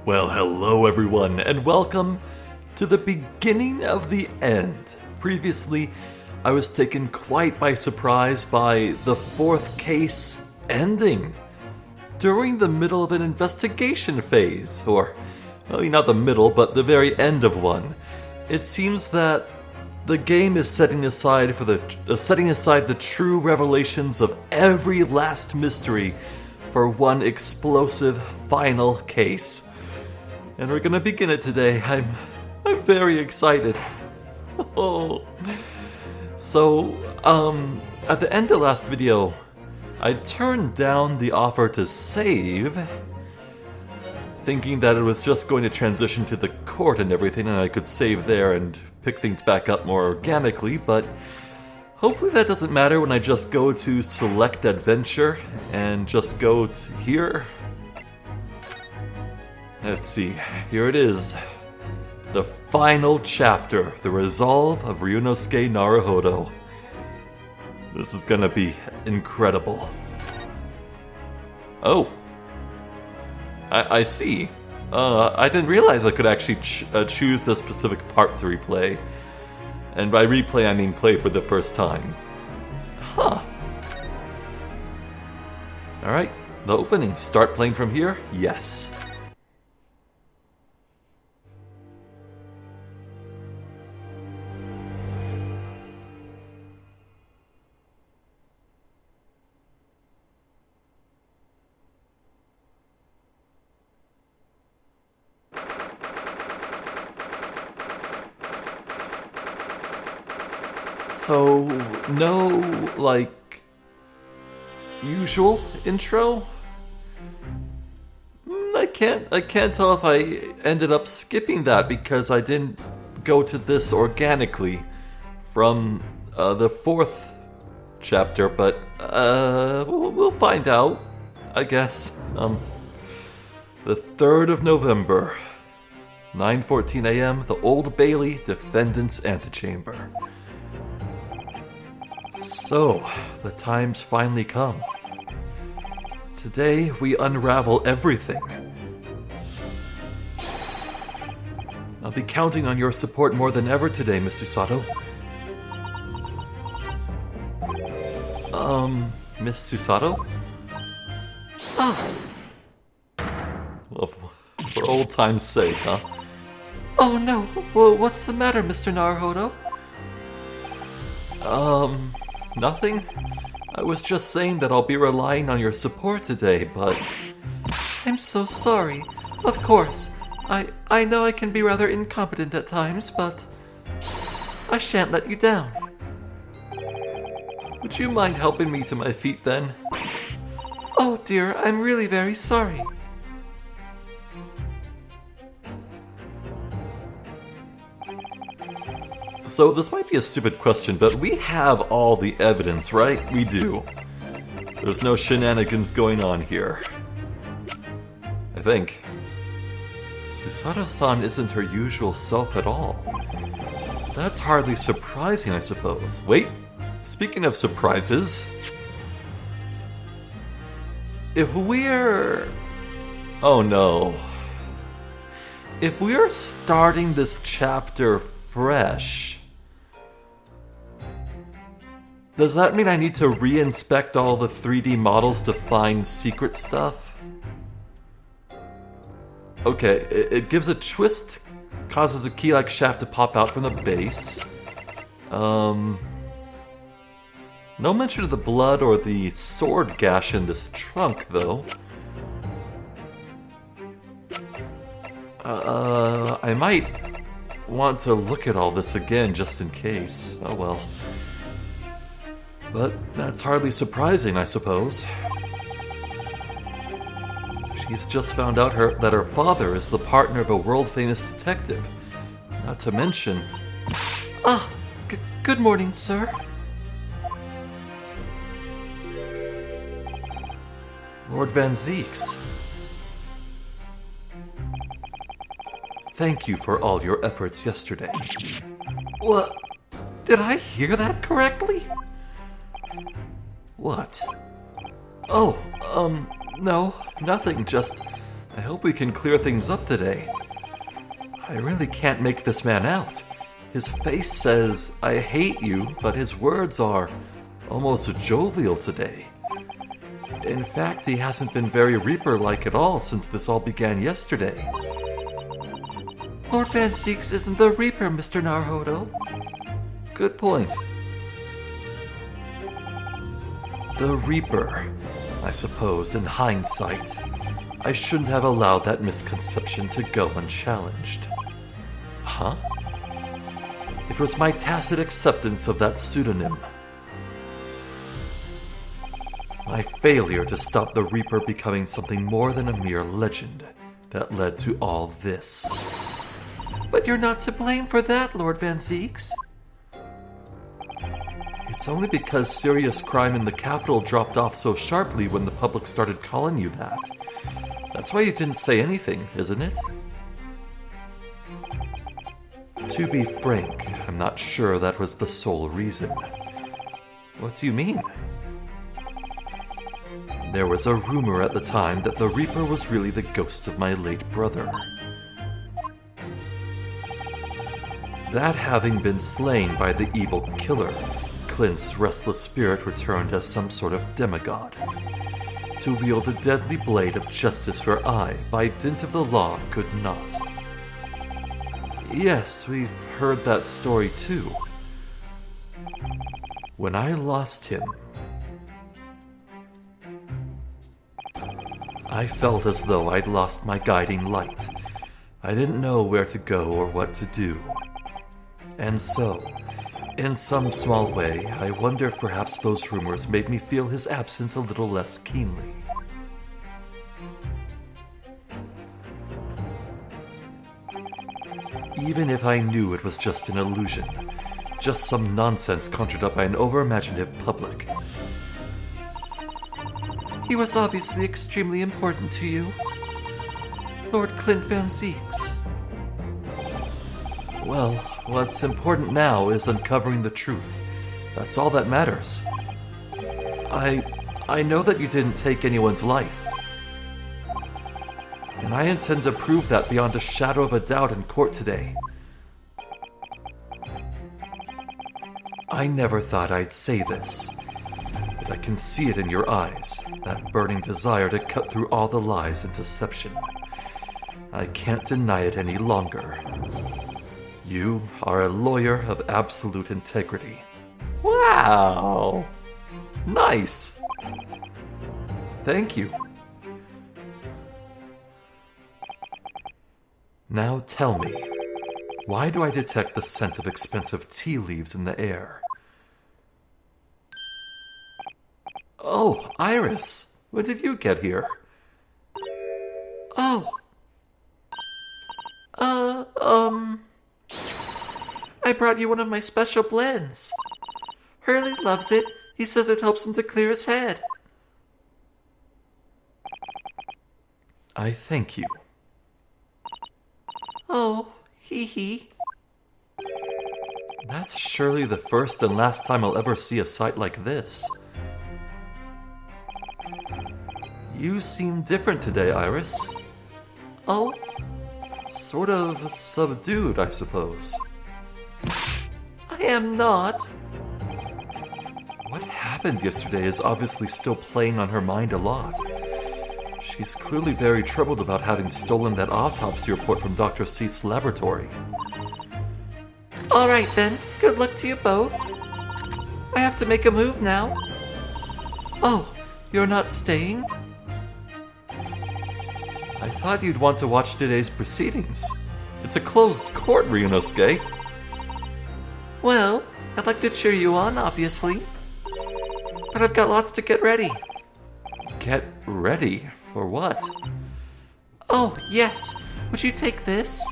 Well, hello everyone, and welcome to the beginning of the end. Previously, I was taken quite by surprise by the fourth case ending during the middle of an investigation phase, or, well, not the middle, but the very end of one. It seems that the game is setting aside the true revelations of every last mystery for one explosive final case. And we're gonna begin it today. I'm very excited. Oh. So, at the end of last video, I turned down the offer to save, thinking that it was just going to transition to the court and everything, and I could save there and pick things back up more organically, but hopefully that doesn't matter when I just go to Select Adventure and just go to here. Let's see, here it is. The final chapter, The Resolve of Ryunosuke Naruhodo. This is gonna be incredible. Oh. I see. I didn't realize I could actually choose this specific part to replay. And by replay, I mean play for the first time. Huh. Alright, the opening. Start playing from here? Yes. So, no, like, usual intro? I can't tell if I ended up skipping that because I didn't go to this organically from the fourth chapter, but we'll find out, I guess. The 3rd of November, 9:14 a.m., the Old Bailey Defendant's Antechamber. So, the time's finally come. Today, we unravel everything. I'll be counting on your support more than ever today, Miss Susato. Miss Susato? Ah! Well, for old time's sake, huh? Oh no, well, what's the matter, Mr. Naruhodo? Nothing? I was just saying that I'll be relying on your support today, but... I'm so sorry. Of course. I know I can be rather incompetent at times, but... I shan't let you down. Would you mind helping me to my feet then? Oh dear, I'm really very sorry. So this might be a stupid question, but we have all the evidence, right? We do. There's no shenanigans going on here. I think. Susato-san isn't her usual self at all. That's hardly surprising, I suppose. Wait, speaking of surprises... If we're... Oh no. If we're starting this chapter fresh... Does that mean I need to re-inspect all the 3D models to find secret stuff? Okay, it gives a twist, causes a key-like shaft to pop out from the base. No mention of the blood or the sword gash in this trunk, though. I might want to look at all this again just in case. Oh well. But that's hardly surprising, I suppose. She's just found out that her father is the partner of a world-famous detective. Not to mention... Ah! Good morning, sir. Lord Van Zeeks. Thank you for all your efforts yesterday. What? Did I hear that correctly? What? Oh, no, nothing, just I hope we can clear things up today. I really can't make this man out. His face says, "I hate you," but his words are almost jovial today. In fact, he hasn't been very Reaper-like at all since this all began yesterday. Lord Van Zieks isn't the Reaper, Mr. Naruhodo. Good point. The Reaper, I suppose, in hindsight. I shouldn't have allowed that misconception to go unchallenged. Huh? It was my tacit acceptance of that pseudonym. My failure to stop the Reaper becoming something more than a mere legend that led to all this. But you're not to blame for that, Lord Van Zieks. It's only because serious crime in the capital dropped off so sharply when the public started calling you that. That's why you didn't say anything, isn't it? To be frank, I'm not sure that was the sole reason. What do you mean? There was a rumor at the time that the Reaper was really the ghost of my late brother. That having been slain by the evil killer, Clint's restless spirit returned as some sort of demigod, to wield a deadly blade of justice where I, by dint of the law, could not. Yes, we've heard that story too. When I lost him, I felt as though I'd lost my guiding light. I didn't know where to go or what to do. And so, in some small way, I wonder if perhaps those rumors made me feel his absence a little less keenly. Even if I knew it was just an illusion, just some nonsense conjured up by an over-imaginative public. He was obviously extremely important to you, Lord Clint Van Zieks. Well, what's important now is uncovering the truth. That's all that matters. I know that you didn't take anyone's life. And I intend to prove that beyond a shadow of a doubt in court today. I never thought I'd say this, but I can see it in your eyes, that burning desire to cut through all the lies and deception. I can't deny it any longer. You are a lawyer of absolute integrity. Wow! Nice! Thank you. Now tell me, why do I detect the scent of expensive tea leaves in the air? Oh, Iris, when did you get here? Oh. I brought you one of my special blends. Hurley loves it. He says it helps him to clear his head. I thank you. Oh, hee. That's surely the first and last time I'll ever see a sight like this. You seem different today, Iris. Oh? Sort of subdued, I suppose. I am not. What happened yesterday is obviously still playing on her mind a lot. She's clearly very troubled about having stolen that autopsy report from Dr. Seath's laboratory. All right then, good luck to you both. I have to make a move now. Oh, you're not staying? I thought you'd want to watch today's proceedings. It's a closed court, Ryunosuke. Well, I'd like to cheer you on, obviously. But I've got lots to get ready. Get ready? For what? Oh, yes. Would you take this?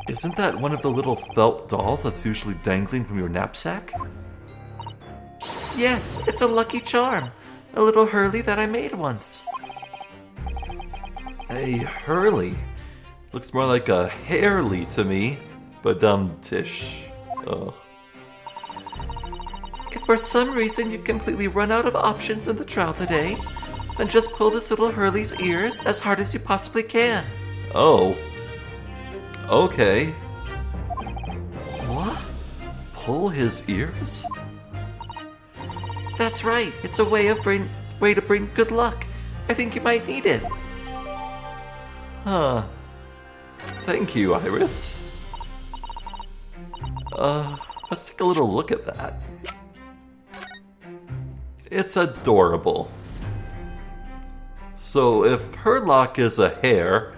Isn't that one of the little felt dolls that's usually dangling from your knapsack? Yes, it's a lucky charm. A little Hurley that I made once. A Hurley? Looks more like a Hairly to me. Badum-tish. Ugh. If for some reason you completely run out of options in the trial today, Then just pull this little Hurley's ears as hard as you possibly can. Oh. Okay. What? Pull his ears? That's right. It's a way to bring good luck. I think you might need it. Huh. Thank you, Iris. Let's take a little look at that. It's adorable. So if Herlock is a hare,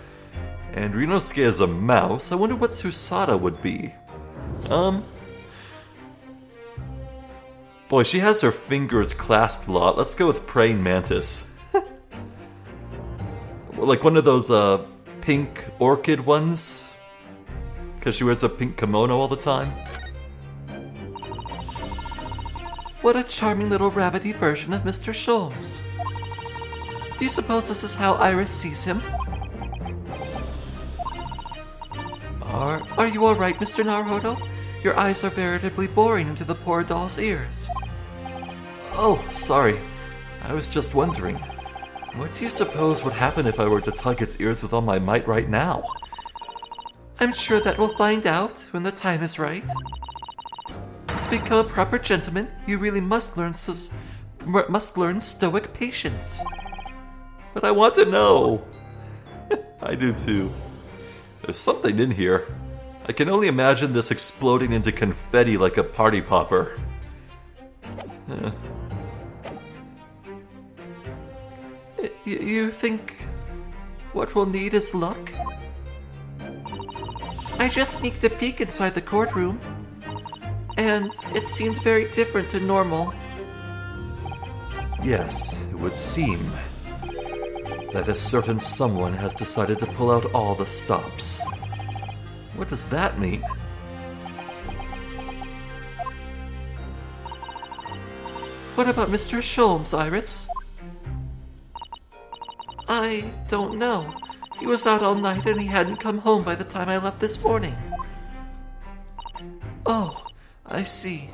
and Ryunosuke is a mouse, I wonder what Susada would be. Boy, she has her fingers clasped a lot. Let's go with praying mantis. Like one of those, pink orchid ones? Because she wears a pink kimono all the time? What a charming little rabbity version of Mr. Sholmes. Do you suppose this is how Iris sees him? Are you all right, Mr. Naruhodo? Your eyes are veritably boring into the poor doll's ears. Oh, sorry. I was just wondering. What do you suppose would happen if I were to tug its ears with all my might right now? I'm sure that we'll find out when the time is right. To become a proper gentleman, you really must learn stoic patience. But I want to know. I do too. There's something in here. I can only imagine this exploding into confetti like a party popper. You think what we'll need is luck? I just sneaked a peek inside the courtroom, and it seemed very different to normal. Yes, it would seem that a certain someone has decided to pull out all the stops. What does that mean? What about Mr. Sholmes, Iris? I don't know. He was out all night and he hadn't come home by the time I left this morning. Oh, I see.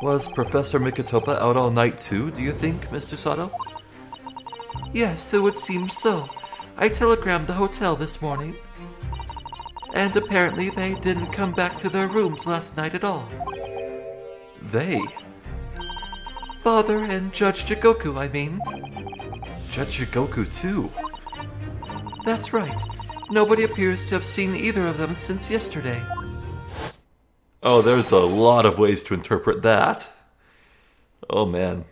Was Professor Mikotopa out all night too, do you think, Mr. Sato? Yes, it would seem so. I telegrammed the hotel this morning. And apparently they didn't come back to their rooms last night at all. They? Father and Judge Jigoku, I mean. Judge Jigoku too? That's right. Nobody appears to have seen either of them since yesterday. Oh, there's a lot of ways to interpret that. Oh man.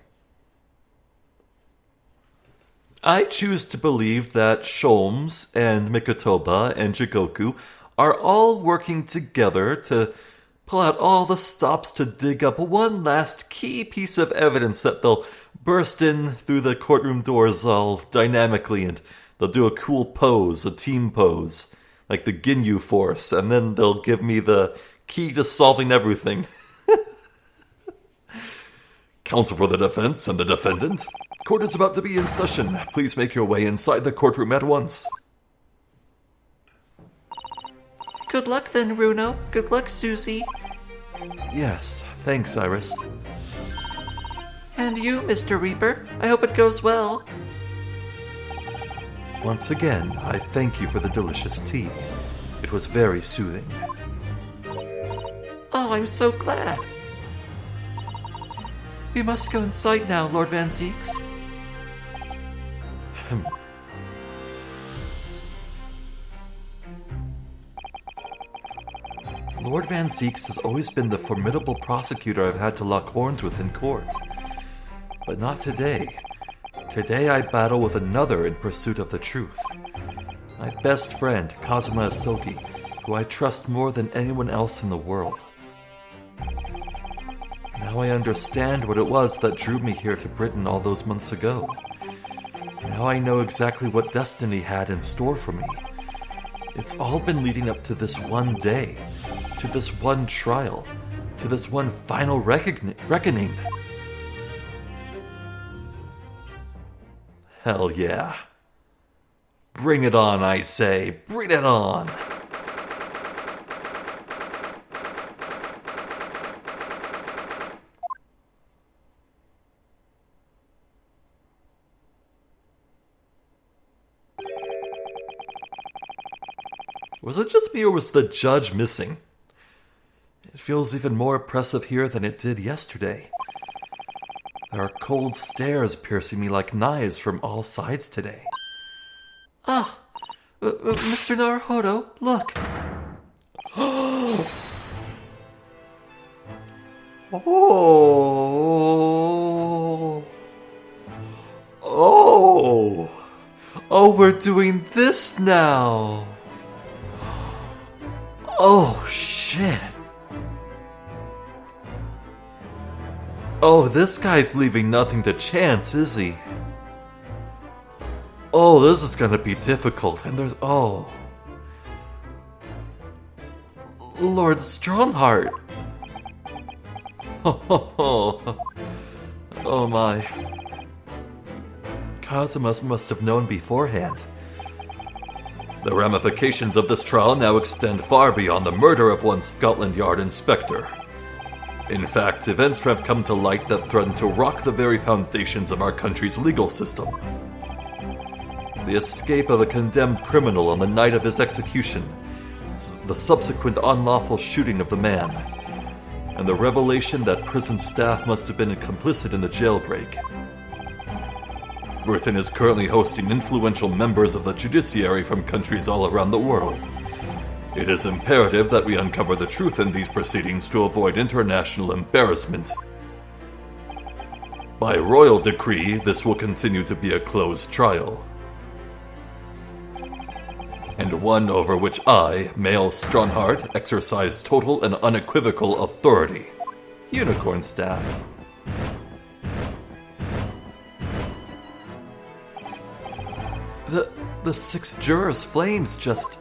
I choose to believe that Sholmes and Mikotoba and Jigoku are all working together to pull out all the stops to dig up one last key piece of evidence that they'll burst in through the courtroom doors all dynamically, and they'll do a cool pose, a team pose, like the Ginyu Force, and then they'll give me the key to solving everything. Counsel for the defense and the defendant. Court is about to be in session. Please make your way inside the courtroom at once. Good luck then, Runo. Good luck, Susie. Yes, thanks, Iris. And you, Mr. Reaper. I hope it goes well. Once again, I thank you for the delicious tea. It was very soothing. Oh, I'm so glad. We must go inside now, Lord Van Zieks. Lord Van Zieks has always been the formidable prosecutor I've had to lock horns with in court. But not today. Today I battle with another in pursuit of the truth. My best friend, Kazuma Asogi, who I trust more than anyone else in the world. Now I understand what it was that drew me here to Britain all those months ago. Now I know exactly what destiny had in store for me. It's all been leading up to this one day, to this one trial, to this one final reckoning. Hell yeah. Bring it on, I say. Bring it on. Was it just me or was the judge missing? It feels even more oppressive here than it did yesterday. There are cold stares piercing me like knives from all sides today. Mr. Naruhodo, look. Oh, we're doing this now. Oh, shit. Oh, this guy's leaving nothing to chance, is he? Oh, this is gonna be difficult, and there's... Oh. Lord Strongheart. Oh my. Kazuma must have known beforehand. The ramifications of this trial now extend far beyond the murder of one Scotland Yard inspector. In fact, events have come to light that threaten to rock the very foundations of our country's legal system. The escape of a condemned criminal on the night of his execution, the subsequent unlawful shooting of the man, and the revelation that prison staff must have been complicit in the jailbreak. Britain is currently hosting influential members of the judiciary from countries all around the world. It is imperative that we uncover the truth in these proceedings to avoid international embarrassment. By royal decree, this will continue to be a closed trial, and one over which I, male Strongheart, exercise total and unequivocal authority. Unicorn staff. The 6 jurors' flames just...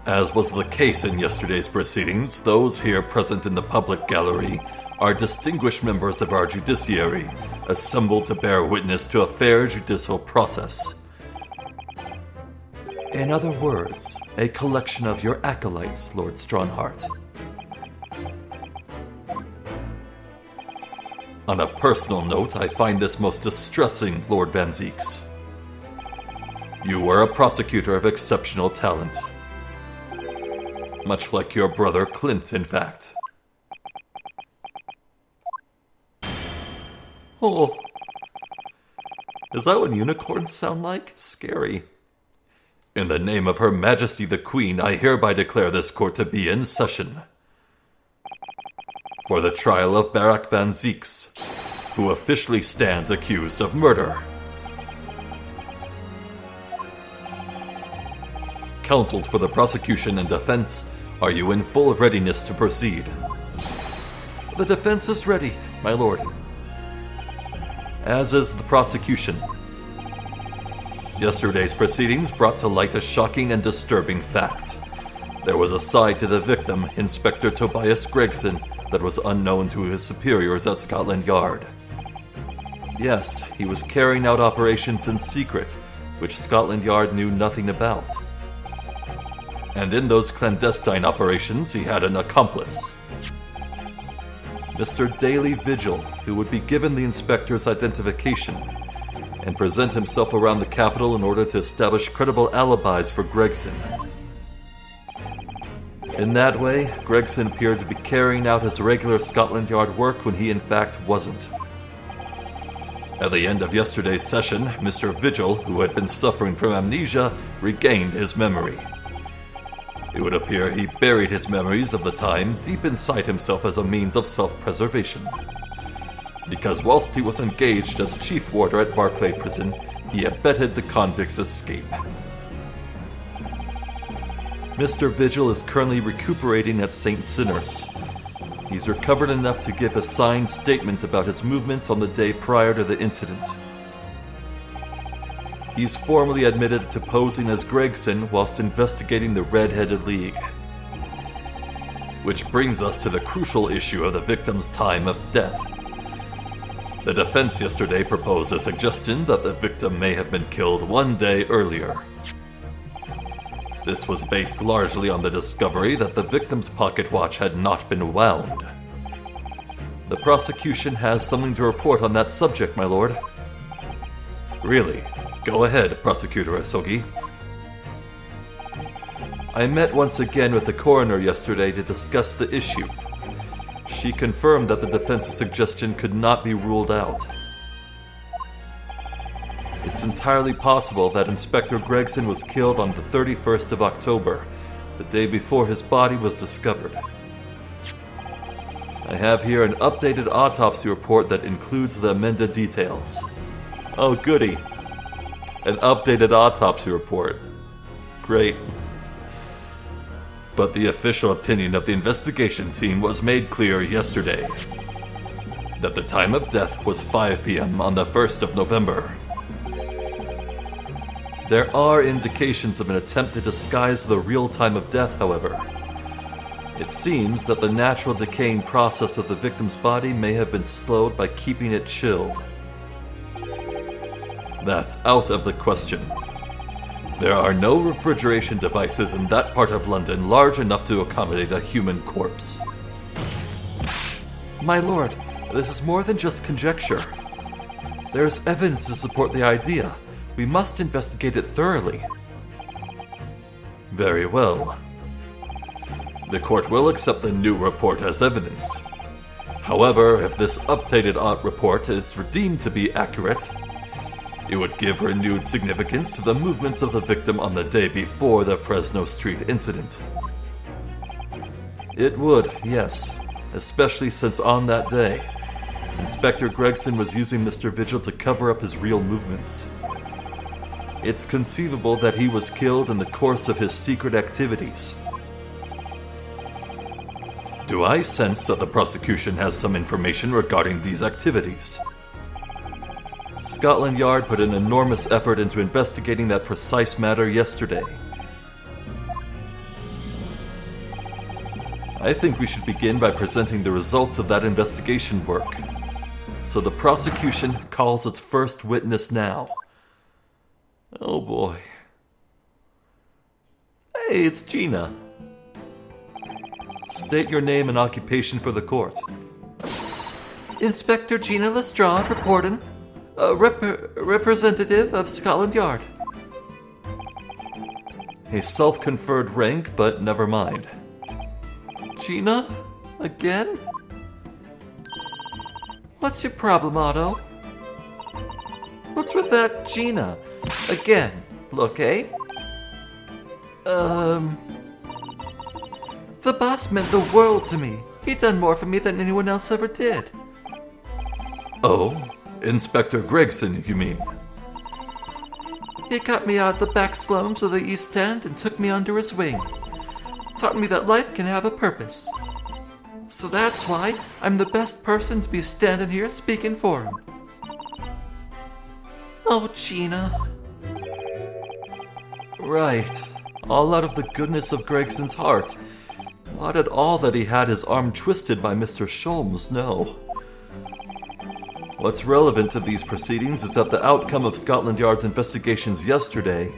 As was the case in yesterday's proceedings, those here present in the public gallery are distinguished members of our judiciary, assembled to bear witness to a fair judicial process. In other words, a collection of your acolytes, Lord Strongheart. On a personal note, I find this most distressing, Lord Van Zieks. You were a prosecutor of exceptional talent. Much like your brother Clint, in fact. Oh. Is that what unicorns sound like? Scary. In the name of Her Majesty the Queen, I hereby declare this court to be in session. For the trial of Barak Van Zieks, who officially stands accused of murder. Counsels for the prosecution and defense, are you in full readiness to proceed? The defense is ready, my lord. As is the prosecution. Yesterday's proceedings brought to light a shocking and disturbing fact. There was a side to the victim, Inspector Tobias Gregson, that was unknown to his superiors at Scotland Yard. Yes, he was carrying out operations in secret, which Scotland Yard knew nothing about. And in those clandestine operations, he had an accomplice. Mr. Daily Vigil, who would be given the inspector's identification and present himself around the capital in order to establish credible alibis for Gregson. In that way, Gregson appeared to be carrying out his regular Scotland Yard work when he in fact wasn't. At the end of yesterday's session, Mr. Vigil, who had been suffering from amnesia, regained his memory. It would appear he buried his memories of the time deep inside himself as a means of self-preservation. Because whilst he was engaged as chief warder at Barclay Prison, he abetted the convict's escape. Mr. Vigil is currently recuperating at St. Sinner's. He's recovered enough to give a signed statement about his movements on the day prior to the incident. He's formally admitted to posing as Gregson whilst investigating the Red-Headed League. Which brings us to the crucial issue of the victim's time of death. The defense yesterday proposed a suggestion that the victim may have been killed one day earlier. This was based largely on the discovery that the victim's pocket watch had not been wound. The prosecution has something to report on that subject, my lord. Really? Go ahead, Prosecutor Asogi. I met once again with the coroner yesterday to discuss the issue. She confirmed that the defense's suggestion could not be ruled out. It's entirely possible that Inspector Gregson was killed on the 31st of October, the day before his body was discovered. I have here an updated autopsy report that includes the amended details. Oh, goody. An updated autopsy report. Great. But the official opinion of the investigation team was made clear yesterday that the time of death was 5 p.m. on the 1st of November. There are indications of an attempt to disguise the real time of death, however. It seems that the natural decaying process of the victim's body may have been slowed by keeping it chilled. That's out of the question. There are no refrigeration devices in that part of London large enough to accommodate a human corpse. My lord, this is more than just conjecture. There's evidence to support the idea. We must investigate it thoroughly. Very well. The court will accept the new report as evidence. However, if this updated report is deemed to be accurate, it would give renewed significance to the movements of the victim on the day before the Fresno Street incident. It would, yes, especially since on that day, Inspector Gregson was using Mr. Vigil to cover up his real movements. It's conceivable that he was killed in the course of his secret activities. Do I sense that the prosecution has some information regarding these activities? Scotland Yard put an enormous effort into investigating that precise matter yesterday. I think we should begin by presenting the results of that investigation work. So the prosecution calls its first witness now. Oh boy. Hey, it's Gina. State your name and occupation for the court. Inspector Gina Lestrade reporting. Representative of Scotland Yard. A self-conferred rank, but never mind. Gina? Again? What's your problem, Otto? What's with that Gina? Again. Look, eh? The boss meant the world to me. He done more for me than anyone else ever did. Oh? Inspector Gregson, you mean? He got me out of the back slums of the East End and took me under his wing. Taught me that life can have a purpose. So that's why I'm the best person to be standing here speaking for him. Oh, Gina. Right. All out of the goodness of Gregson's heart. Not at all that he had his arm twisted by Mr. Sholmes, no. What's relevant to these proceedings is that the outcome of Scotland Yard's investigations yesterday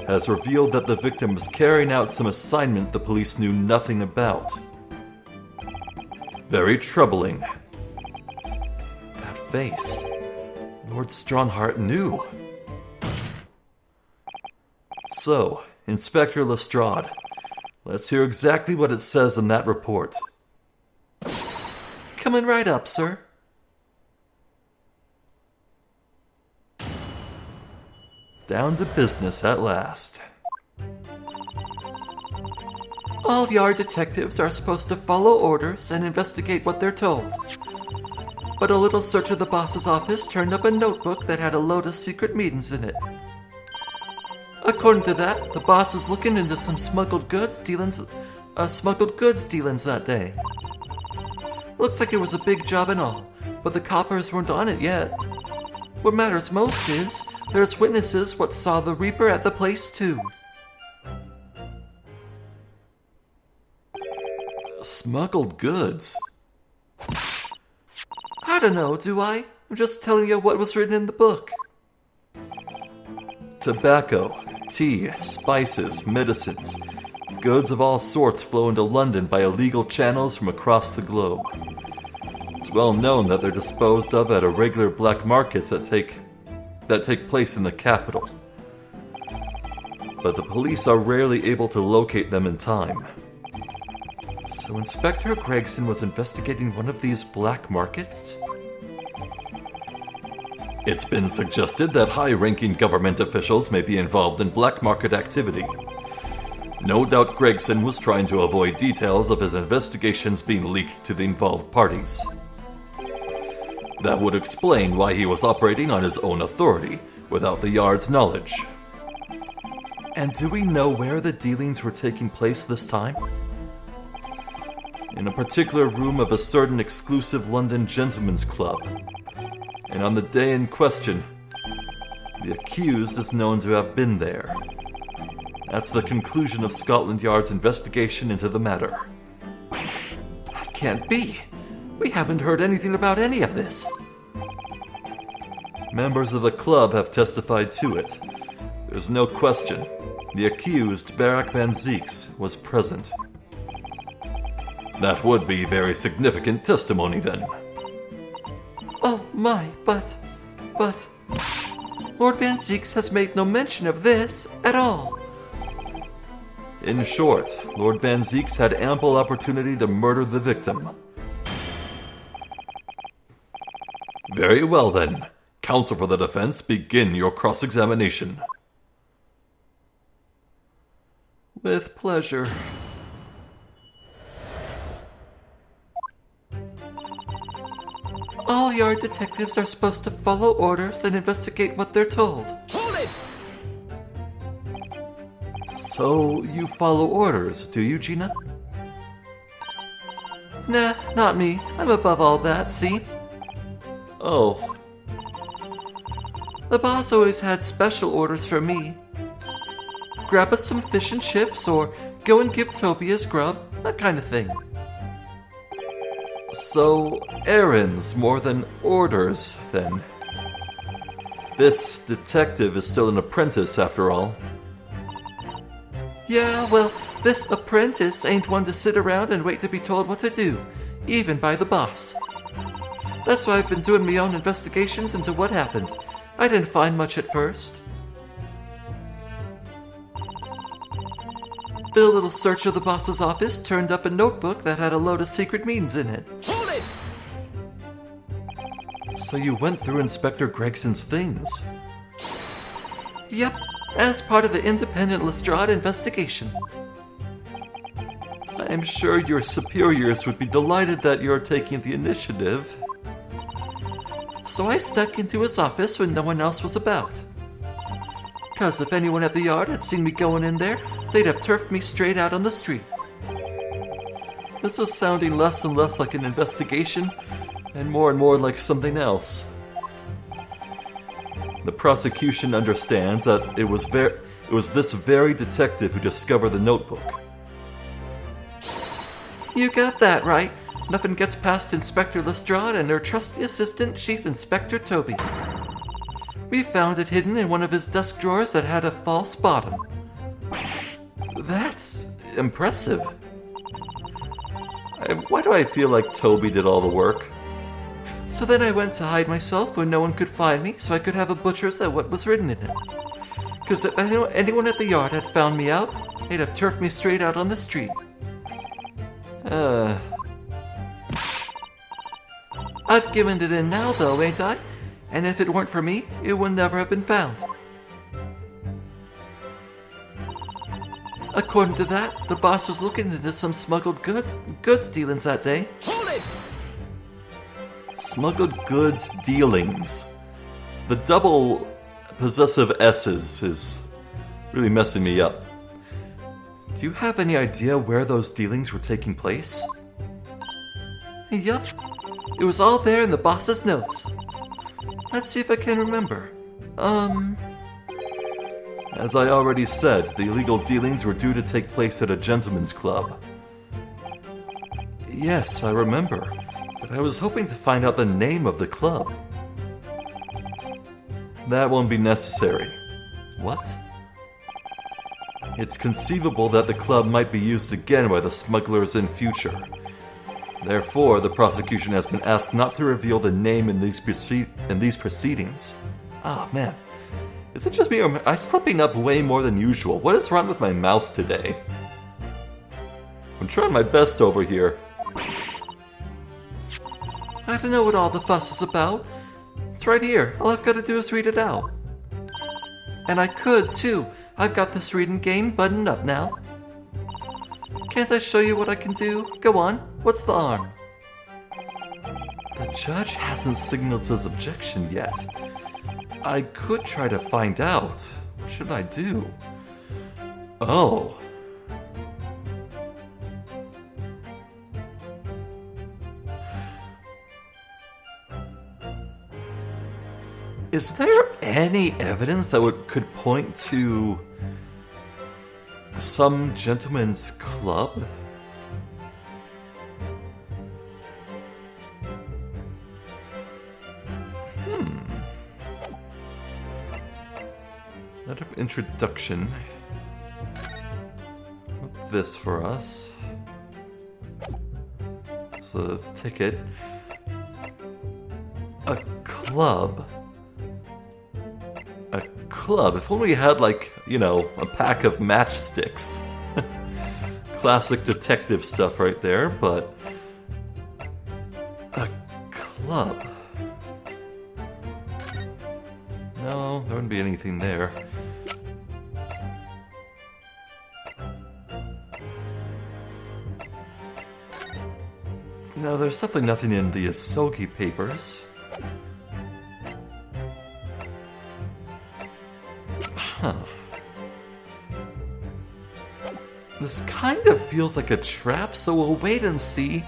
has revealed that the victim was carrying out some assignment the police knew nothing about. Very troubling. That face. Lord Strongheart knew. So, Inspector Lestrade, let's hear exactly what it says in that report. Coming right up, sir. Down to business at last. All Yard detectives are supposed to follow orders and investigate what they're told. But a little search of the boss's office turned up a notebook that had a load of secret meetings in it. According to that, the boss was looking into some smuggled goods dealings that day. Looks like it was a big job and all, but the coppers weren't on it yet. What matters most is, there's witnesses what saw the Reaper at the place too. Smuggled goods? I don't know, do I? I'm just telling you what was written in the book. Tobacco, tea, spices, medicines. Goods of all sorts flow into London by illegal channels from across the globe. It's well known that they're disposed of at irregular black markets that take place in the capital. but the police are rarely able to locate them in time. So Inspector Gregson was investigating one of these black markets? It's been suggested that high-ranking government officials may be involved in black market activity. No doubt Gregson was trying to avoid details of his investigations being leaked to the involved parties. That would explain why he was operating on his own authority, without the Yard's knowledge. And do we know where the dealings were taking place this time? In a particular room of a certain exclusive London gentlemen's club. And on the day in question, the accused is known to have been there. That's the conclusion of Scotland Yard's investigation into the matter. That can't be. We haven't heard anything about any of this. Members of the club have testified to it. There's no question. The accused, Barak van Zieks, was present. That would be very significant testimony then. Oh my, but... Lord Van Zieks has made no mention of this at all. In short, Lord Van Zieks had ample opportunity to murder the victim. Very well then. Counsel for the defense, begin your cross-examination. With pleasure. All Yard detectives are supposed to follow orders and investigate what they're told. Hold it! So, you follow orders, do you, Gina? Nah, not me. I'm above all that, see? Oh. The boss always had special orders for me. Grab us some fish and chips, or go and give Toby his grub, that kind of thing. So, errands more than orders, then. This detective is still an apprentice, after all. Yeah, well, this apprentice ain't one to sit around and wait to be told what to do, even by the boss. That's why I've been doing my own investigations into what happened. I didn't find much at first. Did a little search of the boss's office, turned up a notebook that had a load of secret meetings in it. Hold it! So you went through Inspector Gregson's things? Yep, as part of the independent Lestrade investigation. I'm sure your superiors would be delighted that you're taking the initiative. So I stuck into his office when no one else was about. 'Cause if anyone at the Yard had seen me going in there, they'd have turfed me straight out on the street. This is sounding less and less like an investigation, and more like something else. The prosecution understands that it was this very detective who discovered the notebook. You got that right. Nothing gets past Inspector Lestrade and her trusty assistant, Chief Inspector Toby. We found it hidden in one of his desk drawers that had a false bottom. That's impressive. Why do I feel like Toby did all the work? So then I went to hide myself when no one could find me so I could have a butcher's at what was written in it. 'Cause if anyone at the Yard had found me out, they'd have turfed me straight out on the street. I've given it in now, though, ain't I? And if it weren't for me, it would never have been found. According to that, the boss was looking into some smuggled goods dealings that day. Hold it! Smuggled goods dealings. The double possessive S's is really messing me up. Do you have any idea where those dealings were taking place? Yup. It was all there in the boss's notes. Let's see if I can remember. As I already said, the illegal dealings were due to take place at a gentleman's club. Yes, I remember, but I was hoping to find out the name of the club. That won't be necessary. What? It's conceivable that the club might be used again by the smugglers in future. Therefore, the prosecution has been asked not to reveal the name in these proceedings. Ah, man. Is it just me, or am I slipping up way more than usual? What is wrong with my mouth today? I'm trying my best over here. I have to know what all the fuss is about. It's right here. All I've got to do is read it out. And I could, too. I've got this reading game buttoned up now. Can't I show you what I can do? Go on. What's the arm? The judge hasn't signaled his objection yet. I could try to find out. What should I do? Oh. Is there any evidence that could point to some gentleman's club? Letter of introduction. What's this for us? It's a ticket. A club. A club. If only we had, like, you know, a pack of matchsticks. Classic detective stuff right there, but... a club. No, there wouldn't be anything there. No, there's definitely nothing in the Asogi papers. Huh. This kind of feels like a trap, so we'll wait and see.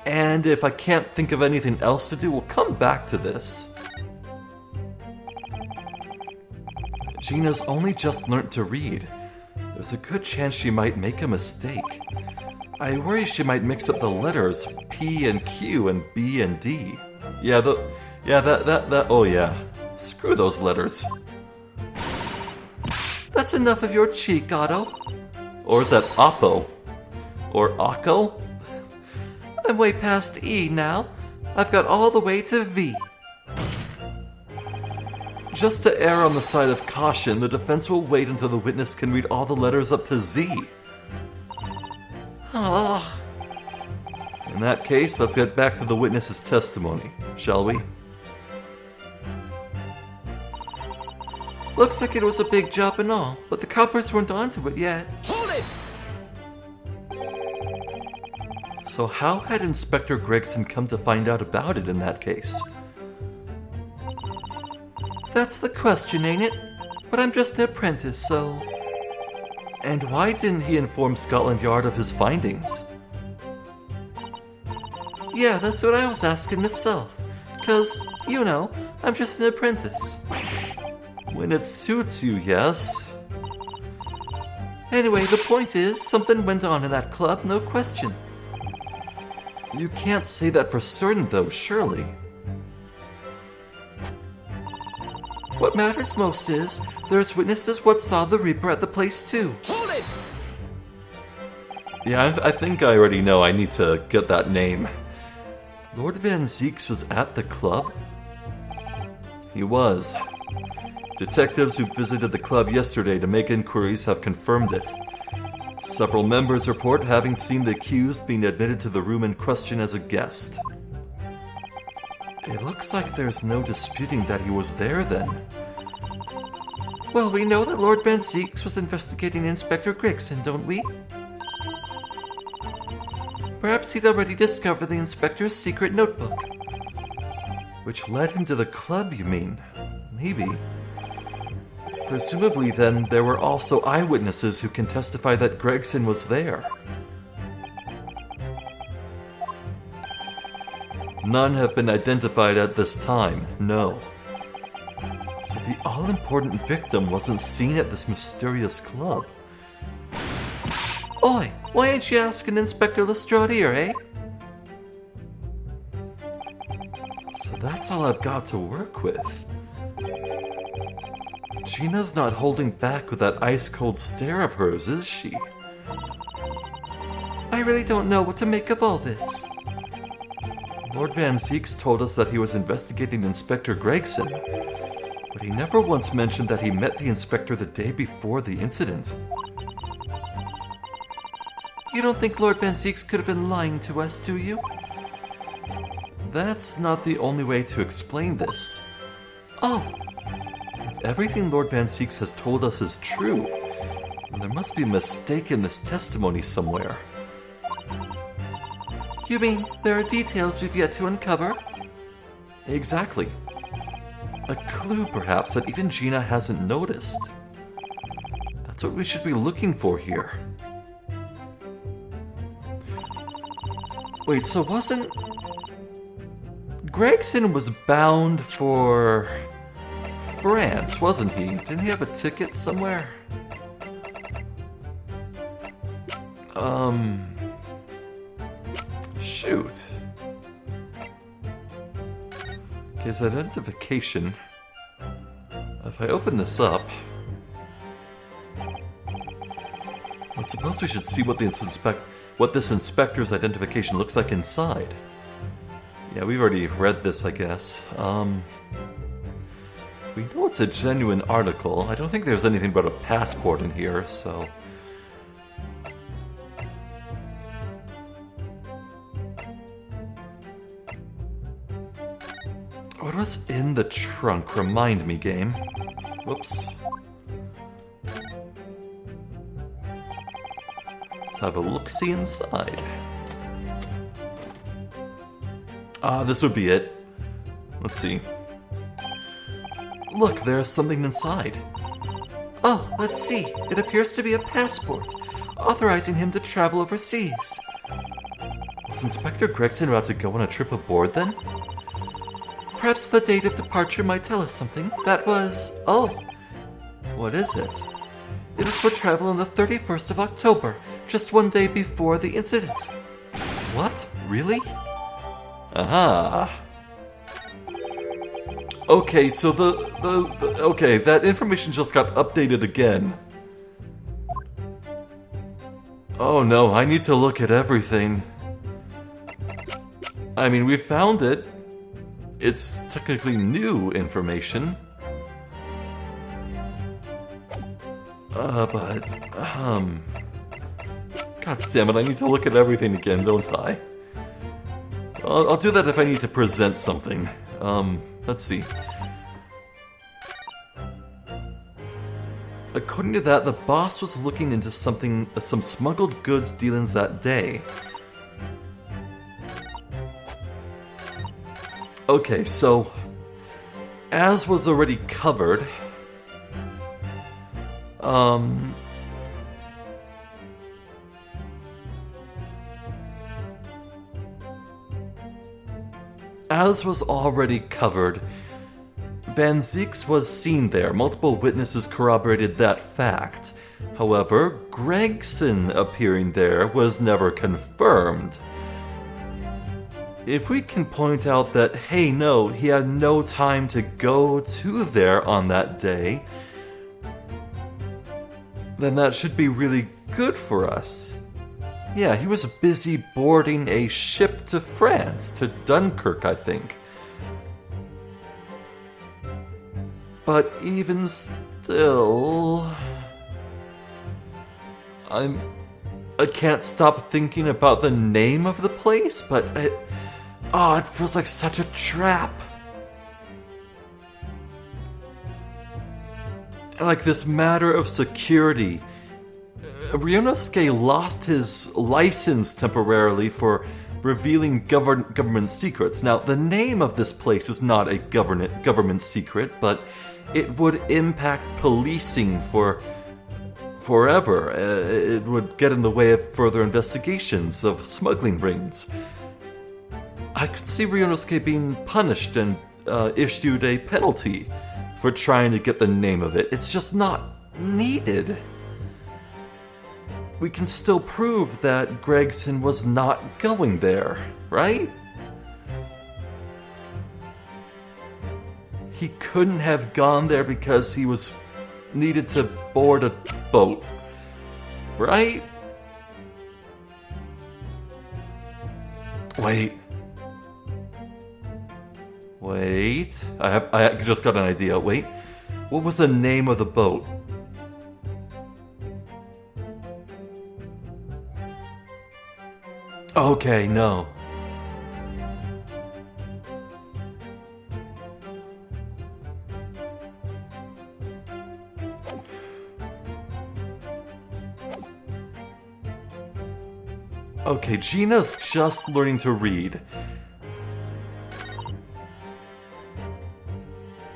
And if I can't think of anything else to do, we'll come back to this. Gina's only just learnt to read. There's a good chance she might make a mistake. I worry she might mix up the letters P and Q and B and D. Oh yeah. Screw those letters. That's enough of your cheek, Otto. Or is that Oppo? Or Akko? I'm way past E now. I've got all the way to V. Just to err on the side of caution, the defense will wait until the witness can read all the letters up to Z. Oh. In that case, let's get back to the witness's testimony, shall we? Looks like it was a big job and all, but the coppers weren't onto it yet. Hold it! So how had Inspector Gregson come to find out about it in that case? That's the question, ain't it? But I'm just an apprentice, so... And why didn't he inform Scotland Yard of his findings? Yeah, that's what I was asking myself. 'Cause, you know, I'm just an apprentice. When it suits you, yes. Anyway, the point is, something went on in that club, no question. You can't say that for certain, though, surely. What matters most is, there's witnesses what saw the Reaper at the place too. Hold it! Yeah, I think I already know I need to get that name. Lord Van Zeeks was at the club? He was. Detectives who visited the club yesterday to make inquiries have confirmed it. Several members report having seen the accused being admitted to the room in question as a guest. It looks like there's no disputing that he was there then. Well, we know that Lord Van Zeeks was investigating Inspector Gregson, don't we? Perhaps he'd already discovered the Inspector's secret notebook. Which led him to the club, you mean? Maybe. Presumably, then, there were also eyewitnesses who can testify that Gregson was there. None have been identified at this time, no. So the all-important victim wasn't seen at this mysterious club. Oi, why ain't you asking Inspector Lestrade here, eh? So that's all I've got to work with. Gina's not holding back with that ice-cold stare of hers, is she? I really don't know what to make of all this. Lord Van Zeeks told us that he was investigating Inspector Gregson. But he never once mentioned that he met the inspector the day before the incident. You don't think Lord Van Zieks could have been lying to us, do you? That's not the only way to explain this. Oh, If everything Lord Van Zieks has told us is true, then there must be a mistake in this testimony somewhere. you mean there are details we've yet to uncover? Exactly. A clue, perhaps, that even Gina hasn't noticed. That's what we should be looking for here. Wait, so wasn't... Gregson was bound for... France, wasn't he? Didn't he have a ticket somewhere? Shoot. His identification. If I open this up... I suppose we should see what this inspector's identification looks like inside. Yeah, we've already read this, I guess. We know it's a genuine article. I don't think there's anything about a passport in here, so... What was in the trunk? Remind me, game. Whoops. Let's have a look-see inside. Ah, this would be it. Let's see. Look, there's something inside. Oh, let's see. It appears to be a passport, authorizing him to travel overseas. Was Inspector Gregson about to go on a trip aboard then? Perhaps the date of departure might tell us something. That was... Oh, What is it? it was for travel on the 31st of October, just one day before the incident. What? Really? Aha. Okay, so okay, that information just got updated again. Oh no, I need to look at everything. I mean, we found it. It's technically new information. But, God damn it, I need to look at everything again, don't I? I'll do that if I need to present something. Let's see. According to that, the boss was looking into some smuggled goods dealings that day. Okay, so, as was already covered, Van Zieks was seen there. Multiple witnesses corroborated that fact. However, Gregson appearing there was never confirmed. If we can point out that, hey, no, he had no time to go to there on that day, then that should be really good for us. Yeah, he was busy boarding a ship to France, to Dunkirk, I think. But even still... I can't stop thinking about the name of the place, but it feels like such a trap. Like this matter of security. Ryunosuke lost his license temporarily for revealing government secrets. Now, the name of this place is not a government secret, but it would impact policing for forever. It would get in the way of further investigations of smuggling rings. I could see Ryunosuke being punished and issued a penalty for trying to get the name of it. It's just not needed. We can still prove that Gregson was not going there, right? He couldn't have gone there because he was needed to board a boat, right? Wait. I just got an idea. Wait. What was the name of the boat? Okay, no. Okay, Gina's just learning to read.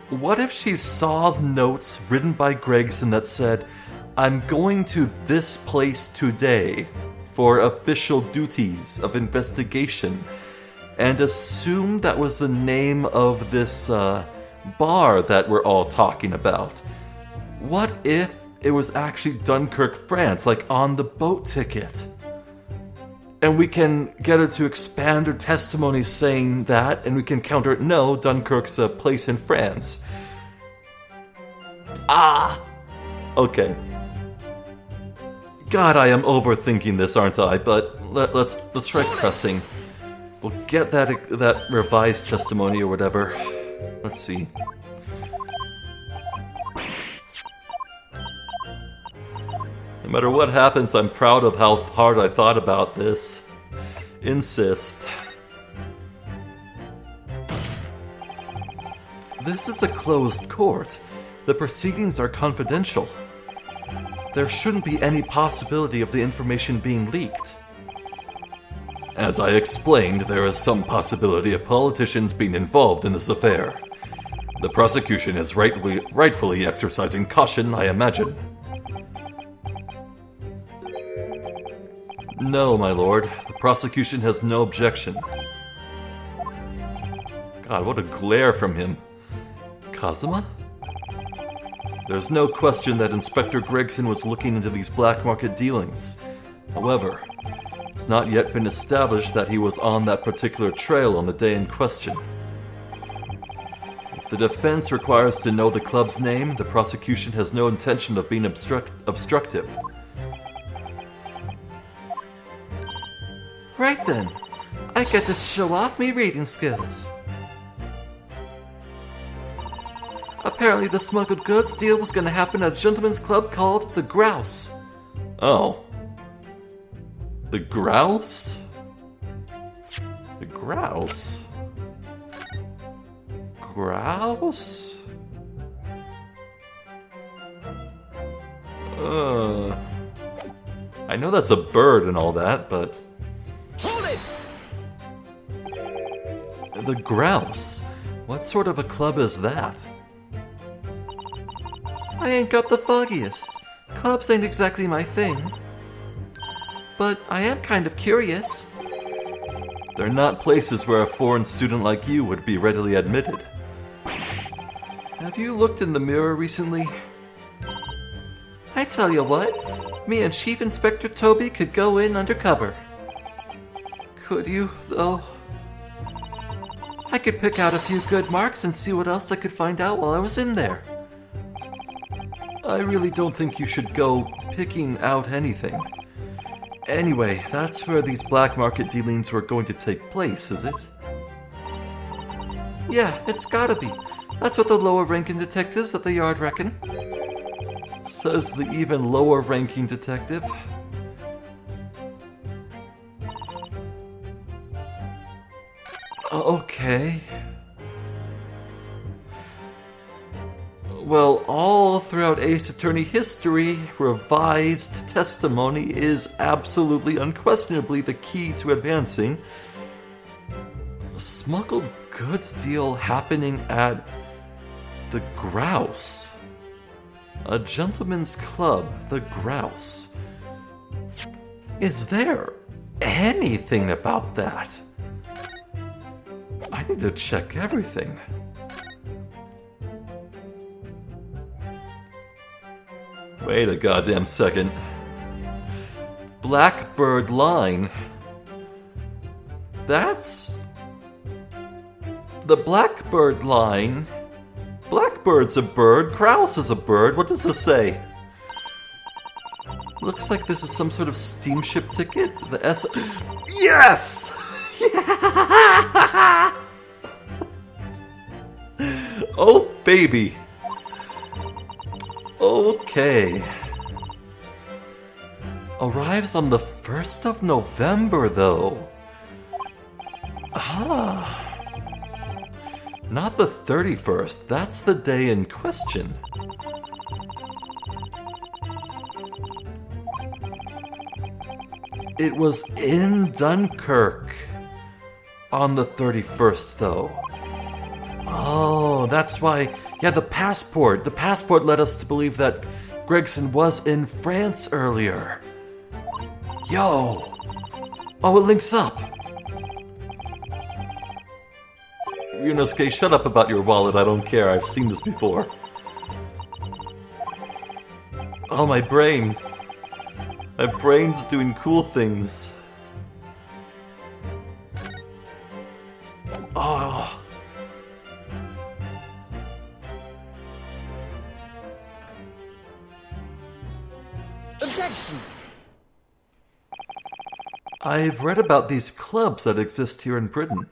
What if she saw notes written by Gregson that said, "I'm going to this place today for official duties of investigation," and assumed that was the name of this bar that we're all talking about? What if it was actually Dunkirk, France, like on the boat ticket? And we can get her to expand her testimony saying that, and we can counter, no, Dunkirk's a place in France. Okay. God, I am overthinking this, aren't I? But let's try pressing. We'll get that revised testimony or whatever. Let's see. No matter what happens, I'm proud of how hard I thought about this. Insist. This is a closed court. The proceedings are confidential. There shouldn't be any possibility of the information being leaked. As I explained, there is some possibility of politicians being involved in this affair. The prosecution is rightfully exercising caution, I imagine. No, my lord. The prosecution has no objection. God, what a glare from him. Kazuma? There's no question that Inspector Gregson was looking into these black market dealings. However, it's not yet been established that he was on that particular trail on the day in question. If the defense requires to know the club's name, the prosecution has no intention of being obstructive. Right then, I get to show off me reading skills. Apparently the smuggled goods deal was going to happen at a gentleman's club called the Grouse. Oh. The Grouse? The Grouse? Grouse? I know that's a bird and all that, but... Hold it! The Grouse? What sort of a club is that? I ain't got the foggiest. Clubs ain't exactly my thing. But I am kind of curious. They're not places where a foreign student like you would be readily admitted. Have you looked in the mirror recently? I tell you what, me and Chief Inspector Toby could go in undercover. Could you, though? I could pick out a few good marks and see what else I could find out while I was in there. I really don't think you should go picking out anything. Anyway, that's where these black market dealings were going to take place, is it? Yeah, it's gotta be. That's what the lower-ranking detectives at the yard reckon. Says the even lower-ranking detective. Okay. Well, all throughout Ace Attorney history, revised testimony is absolutely, unquestionably the key to advancing. A smuggled goods deal happening at the Grouse. A gentleman's club, the Grouse. Is there anything about that? I need to check everything. Wait a goddamn second. Blackbird Line. That's... the Blackbird Line. Blackbird's a bird, grouse is a bird. What does this say? Looks like this is some sort of steamship ticket. The S... Yes! Oh, baby. Okay. Arrives on the 1st of November, though. Ah. Not the 31st. That's the day in question. It was in Dunkirk on the 31st, though. Oh, that's why. Yeah, the passport. The passport led us to believe that Gregson was in France earlier. Yo! Oh, it links up. Ryunosuke, shut up about your wallet. I don't care. I've seen this before. Oh, my brain. My brain's doing cool things. Oh. Objection! I've read about these clubs that exist here in Britain.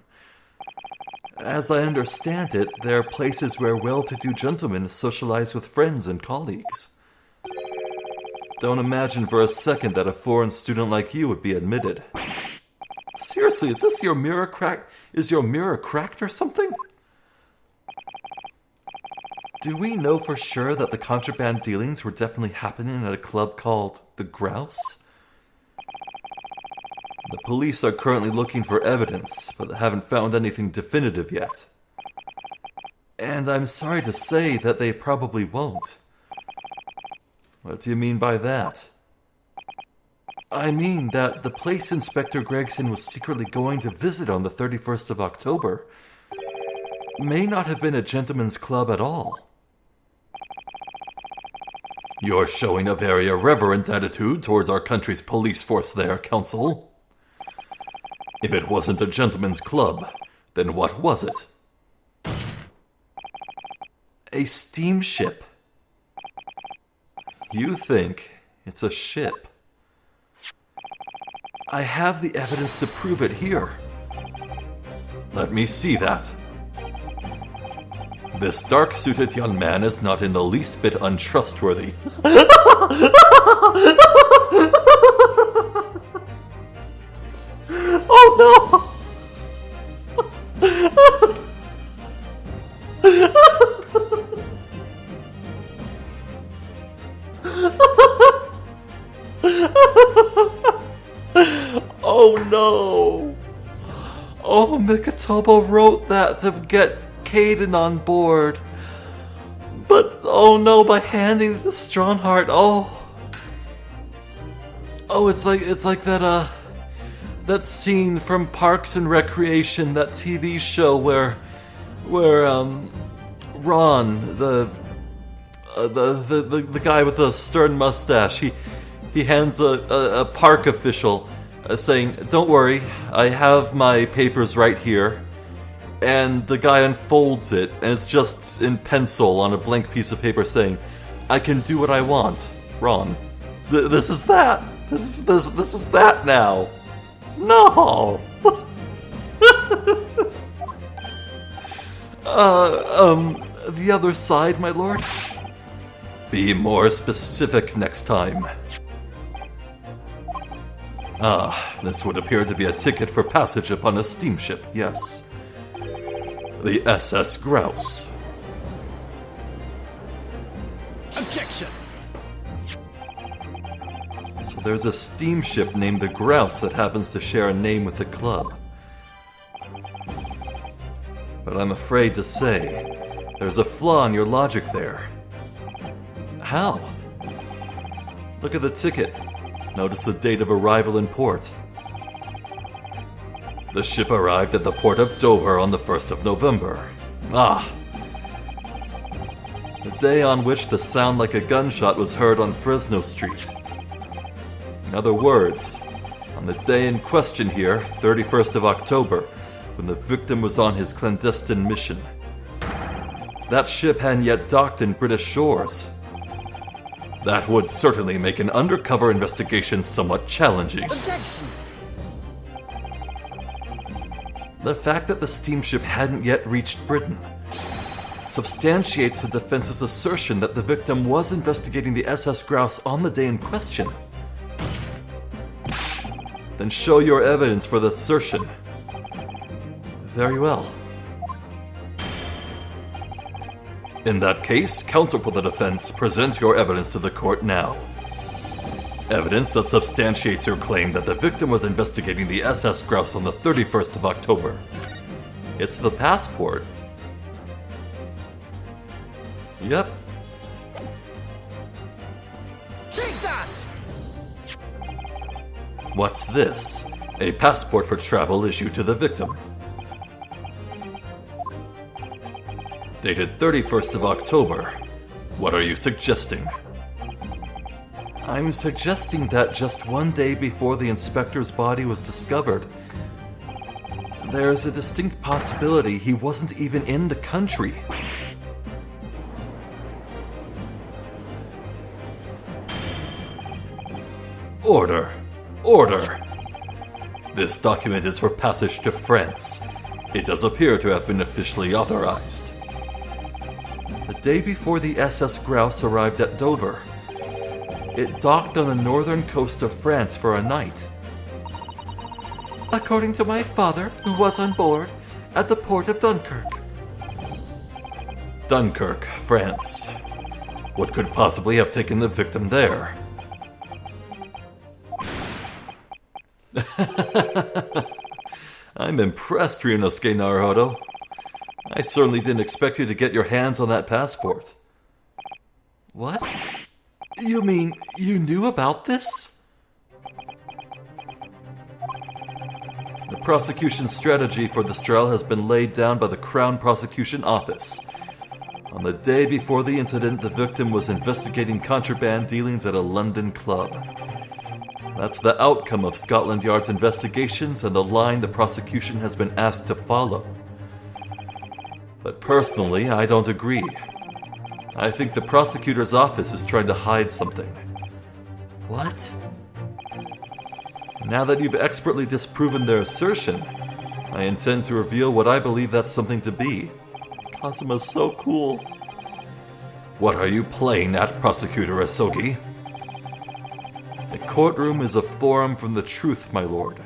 As I understand it, they're places where well-to-do gentlemen socialize with friends and colleagues. Don't imagine for a second that a foreign student like you would be admitted. Seriously, is this your mirror cracked? Is your mirror cracked or something? Do we know for sure that the contraband dealings were definitely happening at a club called the Grouse? The police are currently looking for evidence, but they haven't found anything definitive yet. And I'm sorry to say that they probably won't. What do you mean by that? I mean that the place Inspector Gregson was secretly going to visit on the 31st of October may not have been a gentleman's club at all. You're showing a very irreverent attitude towards our country's police force there, Counsel. If it wasn't a gentleman's club, then what was it? A steamship. You think it's a ship. I have the evidence to prove it here. Let me see that. This dark-suited young man is not in the least bit untrustworthy. Oh no! Oh no! Oh, Mikitobo wrote that to get Caden on board. But, oh no, by handing it to Strongheart, oh, it's like that scene from Parks and Recreation, that TV show where Ron, the guy with the stern mustache, he hands a park official saying, "Don't worry, I have my papers right here." And the guy unfolds it, and it's just in pencil on a blank piece of paper saying, "I can do what I want, Ron." This is that. This is that now. No. The other side, my lord. Be more specific next time. This would appear to be a ticket for passage upon a steamship, yes. The SS Grouse. Objection! So there's a steamship named the Grouse that happens to share a name with the club. But I'm afraid to say, there's a flaw in your logic there. How? Look at the ticket. Notice the date of arrival in port. The ship arrived at the port of Dover on the 1st of November. The day on which the sound like a gunshot was heard on Fresno Street. In other words, on the day in question here, 31st of October, when the victim was on his clandestine mission. That ship hadn't yet docked in British shores. That would certainly make an undercover investigation somewhat challenging. Objection! The fact that the steamship hadn't yet reached Britain substantiates the defense's assertion that the victim was investigating the SS Grouse on the day in question. Then show your evidence for the assertion. Very well. In that case, counsel for the defense, present your evidence to the court now. Evidence that substantiates your claim that the victim was investigating the SS Grouse on the 31st of October. It's the passport. Yep. Take that! What's this? A passport for travel issued to the victim. Dated 31st of October. What are you suggesting? I'm suggesting that just one day before the inspector's body was discovered, there's a distinct possibility he wasn't even in the country. Order! Order! This document is for passage to France. It does appear to have been officially authorized. The day before the SS Grouse arrived at Dover, it docked on the northern coast of France for a night. According to my father, who was on board at the port of Dunkirk. Dunkirk, France. What could possibly have taken the victim there? I'm impressed, Ryunosuke Naruhodo. I certainly didn't expect you to get your hands on that passport. What? You mean you knew about this? The prosecution strategy for this trial has been laid down by the Crown Prosecution Office. On the day before the incident, the victim was investigating contraband dealings at a London club. That's the outcome of Scotland Yard's investigations and the line the prosecution has been asked to follow. But personally, I don't agree. I think the prosecutor's office is trying to hide something. What? Now that you've expertly disproven their assertion, I intend to reveal what I believe that something to be. Kazuma's so cool. What are you playing at, Prosecutor Asogi? A courtroom is a forum from the truth, my lord.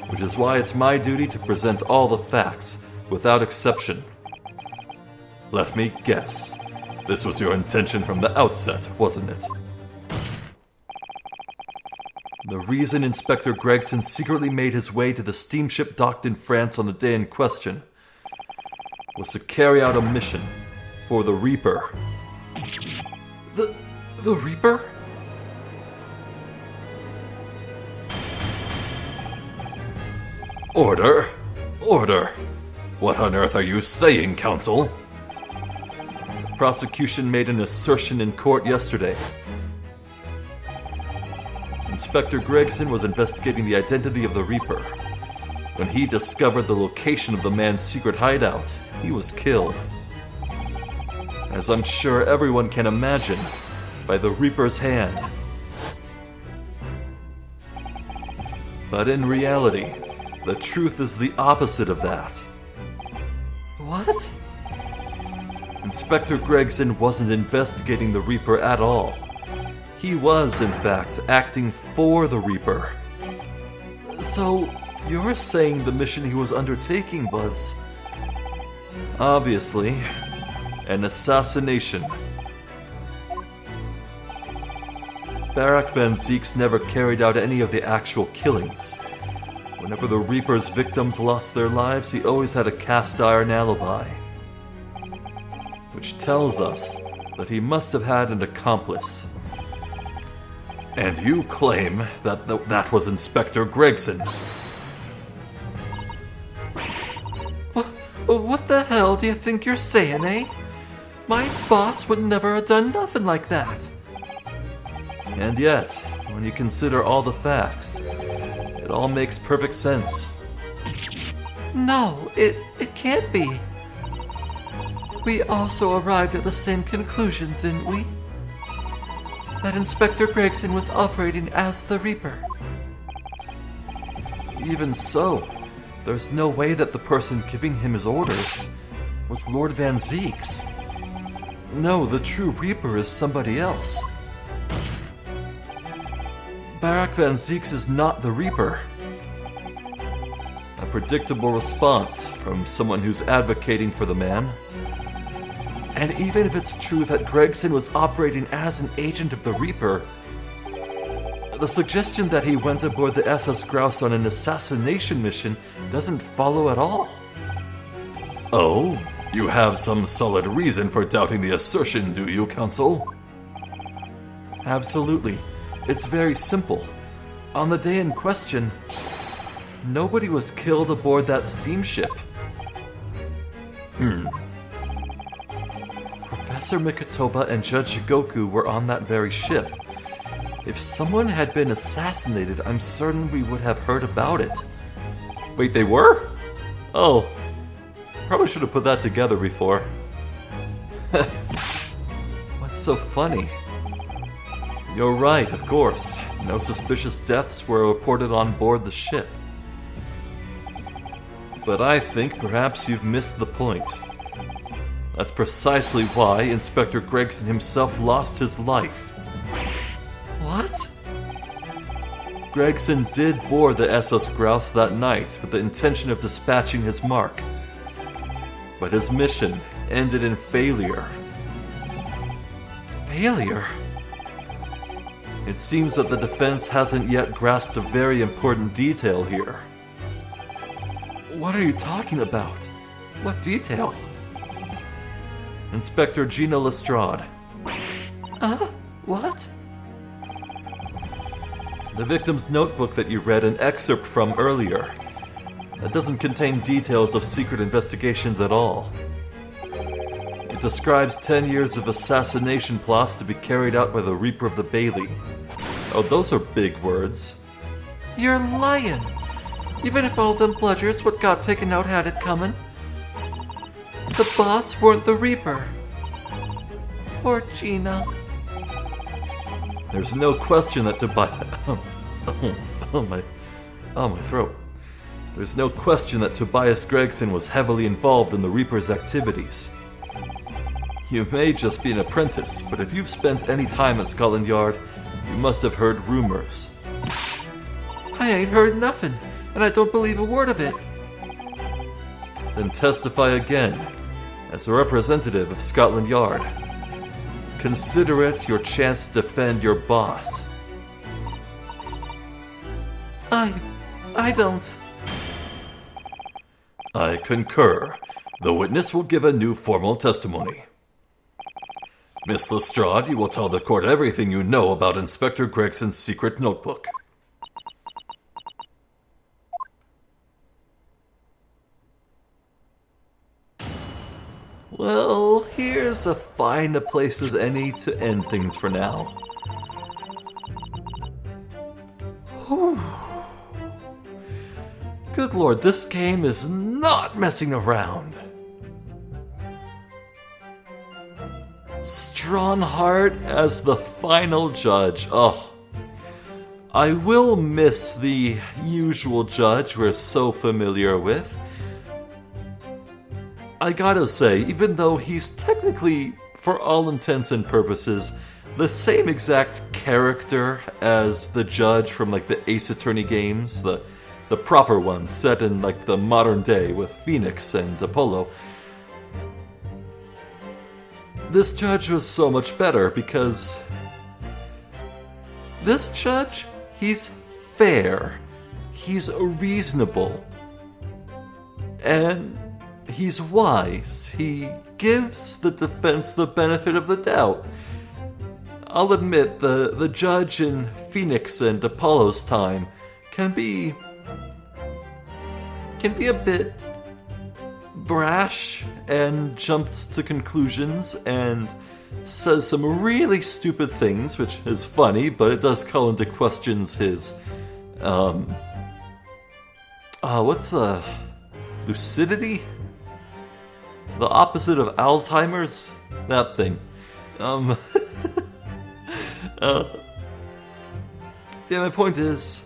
Which is why it's my duty to present all the facts, without exception. Let me guess. This was your intention from the outset, wasn't it? The reason Inspector Gregson secretly made his way to the steamship docked in France on the day in question was to carry out a mission for the Reaper. The Reaper? Order! Order! What on earth are you saying, counsel? The prosecution made an assertion in court yesterday. Inspector Gregson was investigating the identity of the Reaper. When he discovered the location of the man's secret hideout, he was killed. As I'm sure everyone can imagine, by the Reaper's hand. But in reality, the truth is the opposite of that. What? Inspector Gregson wasn't investigating the Reaper at all. He was, in fact, acting for the Reaper. So, you're saying the mission he was undertaking was, obviously, an assassination. Barak van Zieks never carried out any of the actual killings. Whenever the Reaper's victims lost their lives, he always had a cast-iron alibi. Which tells us that he must have had an accomplice. And you claim that that was Inspector Gregson. What the hell do you think you're saying, eh? My boss would never have done nothing like that. And yet, when you consider all the facts, it all makes perfect sense. No, it can't be. We also arrived at the same conclusion, didn't we? That Inspector Gregson was operating as the Reaper. Even so, there's no way that the person giving him his orders was Lord Van Zeek's. No, the true Reaper is somebody else. Barak Van Zeeks is not the Reaper. A predictable response from someone who's advocating for the man. And even if it's true that Gregson was operating as an agent of the Reaper, the suggestion that he went aboard the SS Grouse on an assassination mission doesn't follow at all. Oh, you have some solid reason for doubting the assertion, do you, Counsel? Absolutely. It's very simple. On the day in question, nobody was killed aboard that steamship. Professor Mikotoba and Judge Shigoku were on that very ship. If someone had been assassinated, I'm certain we would have heard about it. Wait, they were? Oh, probably should have put that together before. What's so funny? You're right, of course. No suspicious deaths were reported on board the ship. But I think perhaps you've missed the point. That's precisely why Inspector Gregson himself lost his life. What? Gregson did board the SS Grouse that night with the intention of dispatching his mark. But his mission ended in failure. Failure? It seems that the defense hasn't yet grasped a very important detail here. What are you talking about? What detail? Inspector Gino Lestrade. What? The victim's notebook that you read an excerpt from earlier. That doesn't contain details of secret investigations at all. It describes 10 years of assassination plots to be carried out by the Reaper of the Bailey. Oh, those are big words. You're lying! Even if all them bludgers what got taken out had it coming. The boss weren't the Reaper. Poor Gina. There's no question that Tobias... my throat. There's no question that Tobias Gregson was heavily involved in the Reaper's activities. You may just be an apprentice, but if you've spent any time at Scotland Yard, you must have heard rumors. I ain't heard nothing, and I don't believe a word of it. Then testify again, as a representative of Scotland Yard. Consider it your chance to defend your boss. I don't. I concur. The witness will give a new formal testimony. Miss Lestrade, you will tell the court everything you know about Inspector Gregson's secret notebook. Well, here's as fine a place as any to end things for now. Whew. Good lord, this game is not messing around. Strongheart as the final judge. Oh, I will miss the usual judge we're so familiar with. I gotta say, even though he's technically, for all intents and purposes, the same exact character as the judge from like the Ace Attorney games, the proper ones set in like the modern day with Phoenix and Apollo. This judge was so much better because this judge, he's fair, he's reasonable, and he's wise. He gives the defense the benefit of the doubt. I'll admit, the judge in Phoenix and Apollo's time can be a bit brash and jumps to conclusions and says some really stupid things, which is funny, but it does call into questions his, what's the lucidity? The opposite of Alzheimer's? That thing. Yeah, my point is,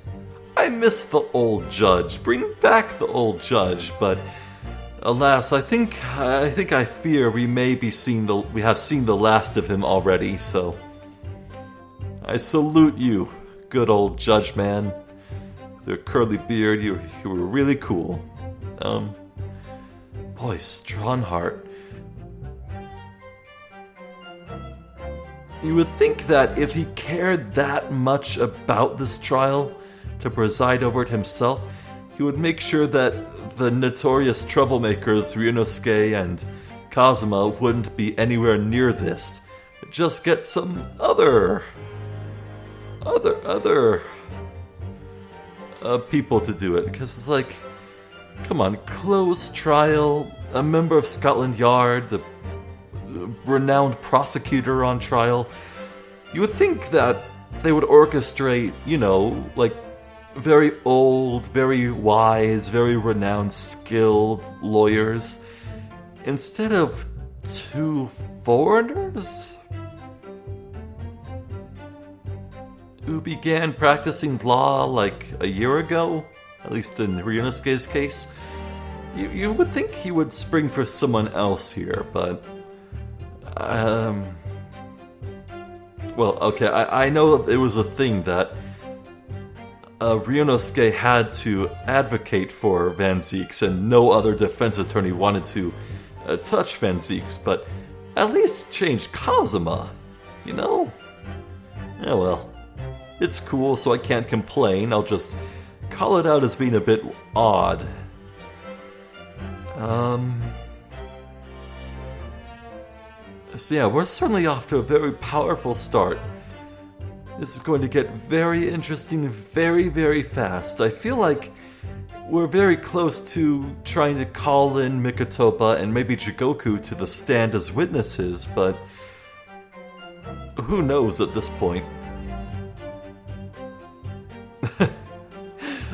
I miss the old judge. Bring back the old judge, but Alas, I fear we have seen the last of him already, so I salute you, good old judge man. With your curly beard, you were really cool. Boy, Strongheart. You would think that if he cared that much about this trial to preside over it himself, he would make sure that the notorious troublemakers Ryunosuke and Kazuma wouldn't be anywhere near this. Just get some other people to do it, because it's like, come on, closed trial, a member of Scotland Yard, the renowned prosecutor on trial. You would think that they would orchestrate, like very old, very wise, very renowned, skilled lawyers instead of two foreigners who began practicing law like a year ago, at least in Ryunosuke's case. You would think he would spring for someone else here, but well, okay, I know it was a thing that Ryunosuke had to advocate for Van Zieks, and no other defense attorney wanted to touch Van Zieks, but at least change Kazuma, Yeah, well, it's cool, so I can't complain. I'll just call it out as being a bit odd. So yeah, we're certainly off to a very powerful start. This is going to get very interesting very, very fast. I feel like we're very close to trying to call in Mikotopa and maybe Jigoku to the stand as witnesses, but who knows at this point?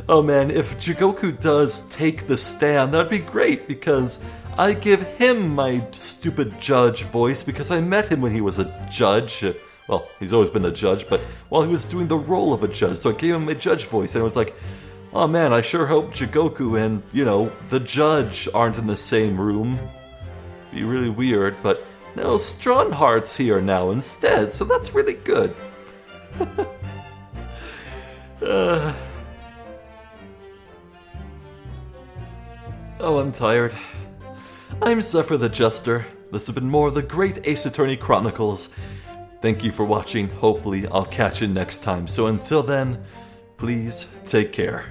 Oh man, if Jigoku does take the stand, that'd be great, because I give him my stupid judge voice because I met him when he was a judge. Well, he's always been a judge, but while he was doing the role of a judge, so I gave him my judge voice, and it was like, oh man, I sure hope Jigoku and, the judge aren't in the same room. Be really weird, but no, Strongheart's here now instead, so that's really good. Oh, I'm tired. I'm Zephyr the Jester. This has been more of the Great Ace Attorney Chronicles. Thank you for watching. Hopefully, I'll catch you next time. So until then, please take care.